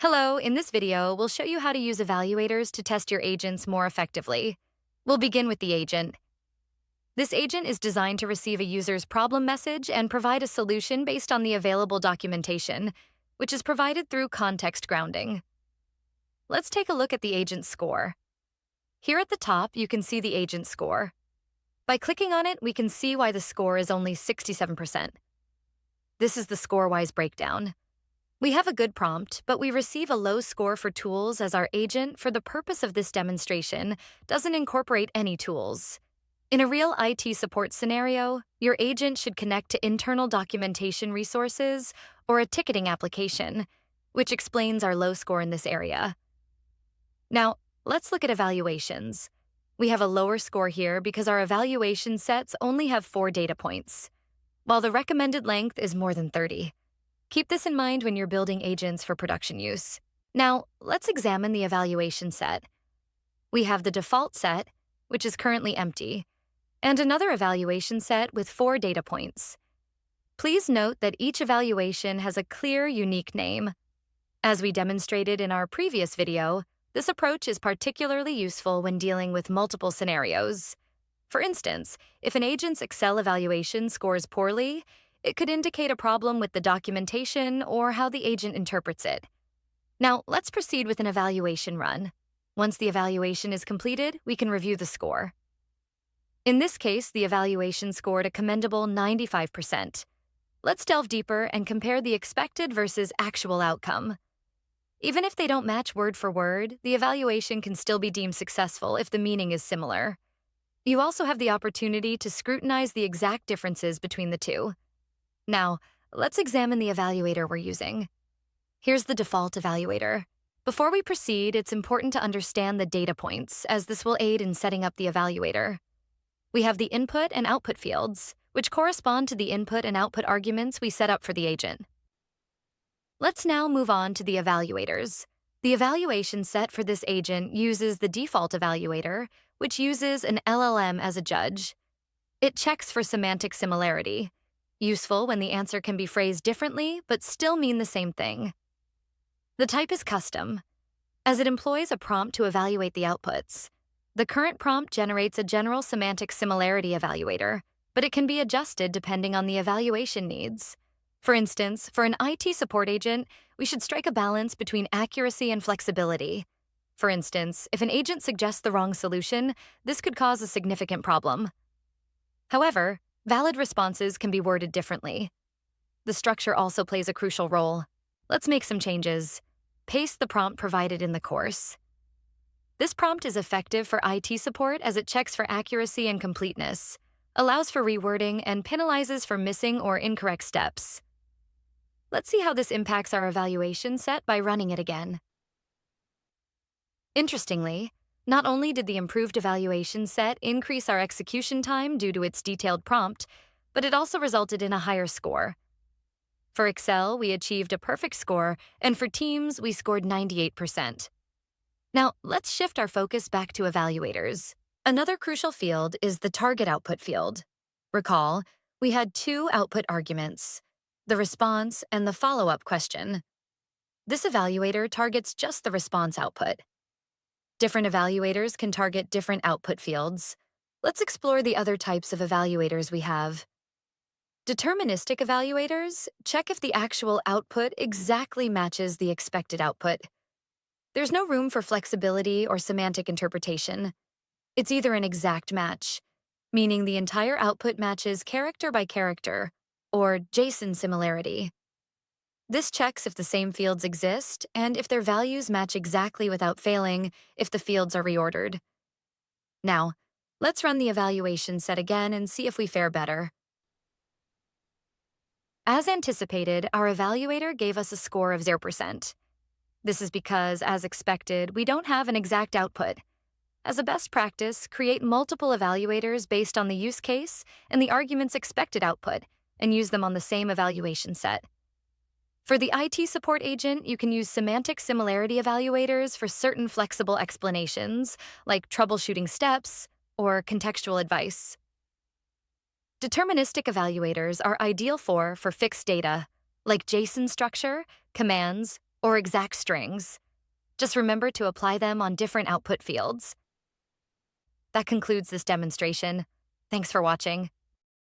Hello, in this video, we'll show you how to use evaluators to test your agents more effectively. We'll begin with the agent. This agent is designed to receive a user's problem message and provide a solution based on the available documentation, which is provided through context grounding. Let's take a look at the agent score. Here at the top, you can see the agent score. By clicking on it, we can see why the score is only 67%. This is the score-wise breakdown. We have a good prompt, but we receive a low score for tools as our agent, for the purpose of this demonstration, doesn't incorporate any tools. In a real IT support scenario, your agent should connect to internal documentation resources or a ticketing application, which explains our low score in this area. Now, let's look at evaluations. We have a lower score here because our evaluation sets only have 4 data points, while the recommended length is more than 30. Keep this in mind when you're building agents for production use. Now, let's examine the evaluation set. We have the default set, which is currently empty, and another evaluation set with 4 data points. Please note that each evaluation has a clear, unique name. As we demonstrated in our previous video, this approach is particularly useful when dealing with multiple scenarios. For instance, if an agent's Excel evaluation scores poorly, it could indicate a problem with the documentation or how the agent interprets it. Now, let's proceed with an evaluation run. Once the evaluation is completed, we can review the score. In this case, the evaluation scored a commendable 95%. Let's delve deeper and compare the expected versus actual outcome. Even if they don't match word for word, the evaluation can still be deemed successful if the meaning is similar. You also have the opportunity to scrutinize the exact differences between the two. Now, let's examine the evaluator we're using. Here's the default evaluator. Before we proceed, it's important to understand the data points, as this will aid in setting up the evaluator. We have the input and output fields, which correspond to the input and output arguments we set up for the agent. Let's now move on to the evaluators. The evaluation set for this agent uses the default evaluator, which uses an LLM as a judge. It checks for semantic similarity, useful when the answer can be phrased differently but still mean the same thing. The type is custom, as it employs a prompt to evaluate the outputs. The current prompt generates a general semantic similarity evaluator, but it can be adjusted depending on the evaluation needs. For instance, for an IT support agent, we should strike a balance between accuracy and flexibility. For instance, if an agent suggests the wrong solution, this could cause a significant problem. However, valid responses can be worded differently. The structure also plays a crucial role. Let's make some changes. Paste the prompt provided in the course. This prompt is effective for IT support as it checks for accuracy and completeness, allows for rewording, and penalizes for missing or incorrect steps. Let's see how this impacts our evaluation set by running it again. Interestingly, not only did the improved evaluation set increase our execution time due to its detailed prompt, but it also resulted in a higher score. For Excel, we achieved a perfect score, and for Teams, we scored 98%. Now, let's shift our focus back to evaluators. Another crucial field is the target output field. Recall, we had 2 output arguments, the response and the follow-up question. This evaluator targets just the response output. Different evaluators can target different output fields. Let's explore the other types of evaluators we have. Deterministic evaluators check if the actual output exactly matches the expected output. There's no room for flexibility or semantic interpretation. It's either an exact match, meaning the entire output matches character by character, or JSON similarity. This checks if the same fields exist and if their values match exactly without failing if the fields are reordered. Now, let's run the evaluation set again and see if we fare better. As anticipated, our evaluator gave us a score of 0%. This is because, as expected, we don't have an exact output. As a best practice, create multiple evaluators based on the use case and the argument's expected output, and use them on the same evaluation set. For the IT support agent, you can use semantic similarity evaluators for certain flexible explanations, like troubleshooting steps or contextual advice. Deterministic evaluators are ideal for fixed data, like JSON structure, commands, or exact strings. Just remember to apply them on different output fields. That concludes this demonstration. Thanks for watching.